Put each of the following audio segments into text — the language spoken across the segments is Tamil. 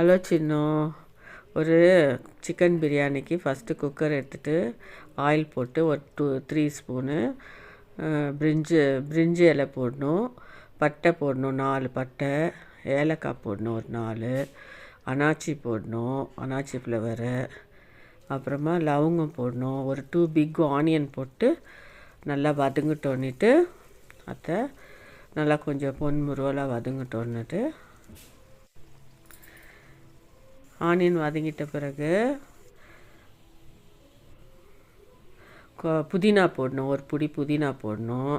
ஹலோ சின்னு, ஒரு சிக்கன் பிரியாணிக்கு ஃபஸ்ட்டு குக்கர் எடுத்துகிட்டு ஆயில் போட்டு ஒரு 3 ஸ்பூனு பிரிஞ்சி இலை போடணும், பட்டை போடணும் 4 பட்டை, ஏலக்காய் போடணும் ஒரு 4, அனாச்சி போடணும், அனாச்சி ஃப்ளவரு, அப்புறமா லவங்கம் போடணும், ஒரு 2 பிக் ஆனியன் போட்டு நல்லா வதங்கிட்டோன்னிட்டு அதை நல்லா கொஞ்சம் பொன்முருவலாக வதங்கிட்டோன்னுட்டு ஆனியன் வதங்கிட்ட பிறகு புதினா போடணும், ஒரு பிடி புதினா போடணும்.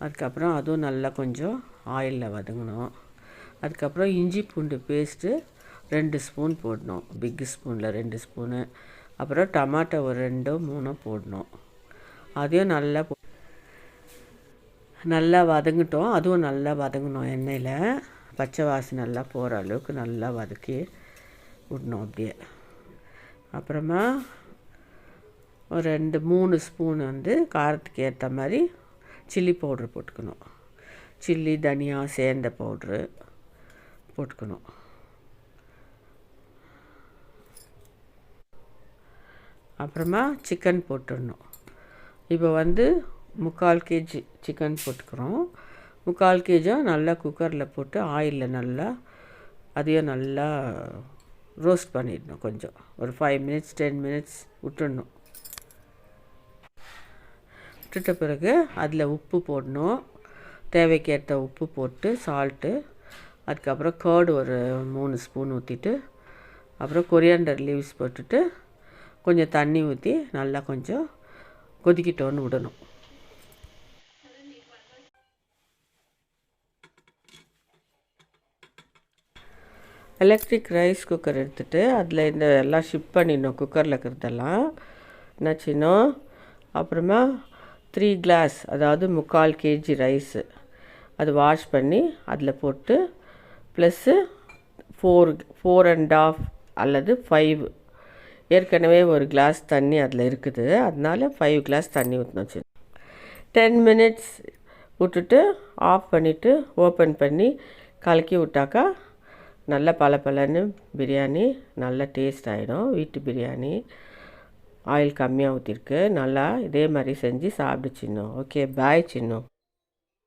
அதுக்கப்புறம் அதுவும் நல்லா கொஞ்சம் ஆயிலில் வதங்கணும். அதுக்கப்புறம் இஞ்சி பூண்டு பேஸ்ட்டு 2 ஸ்பூன் போடணும், பிக் ஸ்பூனில் 2 ஸ்பூனு. அப்புறம் டமாட்டோ ஒரு 2 3 போடணும். அதையும் நல்லா வதங்கிட்டோம். அதுவும் நல்லா வதங்கணும் எண்ணெயில், பச்சை வாசனை நல்லா போகிற அளவுக்கு நல்லா வதக்கி விடணும் அப்படியே. அப்புறமா ஒரு 2-3 ஸ்பூன் காரத்துக்கு ஏற்ற மாதிரி சில்லி பவுட்ரு போட்டுக்கணும். சில்லி, தனியா, சேந்த பவுட்ரு போட்டுக்கணும். அப்புறமா சிக்கன் போட்டுடணும். இப்போ 3/4 kg சிக்கன் போட்டுக்கிறோம். 3/4 kg நல்லா குக்கரில் போட்டு ஆயிலில் நல்லா அதையும் நல்லா ரோஸ்ட் பண்ணிடணும். கொஞ்சம் ஒரு 5 minutes 10 minutes விட்டுடணும். விட்டுட்ட பிறகு அதில் உப்பு போடணும், தேவைக்கேற்ற உப்பு போட்டு சால்ட்டு. அதுக்கப்புறம் கர்டு ஒரு 3 ஸ்பூன் ஊற்றிட்டு, அப்புறம் கொரியாண்டர் லீவ்ஸ் போட்டுட்டு கொஞ்சம் தண்ணி ஊற்றி நல்லா கொஞ்சம் கொதிக்கிட்டோன்னு விடணும். எலக்ட்ரிக் ரைஸ் குக்கர் எடுத்துகிட்டு அதில் இந்த எல்லாம் ஷிஃப்ட் பண்ணிடணும், குக்கரில் இருக்கிறதெல்லாம் என்னாச்சின்னோ. அப்புறமா 3 கிளாஸ், அதாவது 3/4 kg ரைஸு அது வாஷ் பண்ணி அதில் போட்டு ப்ளஸ்ஸு 4 1/2 அல்லது 5, ஏற்கனவே ஒரு கிளாஸ் தண்ணி அதில் இருக்குது, அதனால 5 கிளாஸ் தண்ணி ஊற்றணும். 10 minutes விட்டுட்டு ஆஃப் பண்ணிவிட்டு ஓப்பன் பண்ணி கலக்கி விட்டாக்கா நல்லா பளபளன்னு பிரியாணி நல்லா டேஸ்ட் ஆகிடும். வீட்டு பிரியாணி ஆயில் கம்மியாக ஊற்றிருக்கு. நல்லா இதே மாதிரி செஞ்சு சாப்பிடு சின்னு. ஓகே, பாய் சின்னு.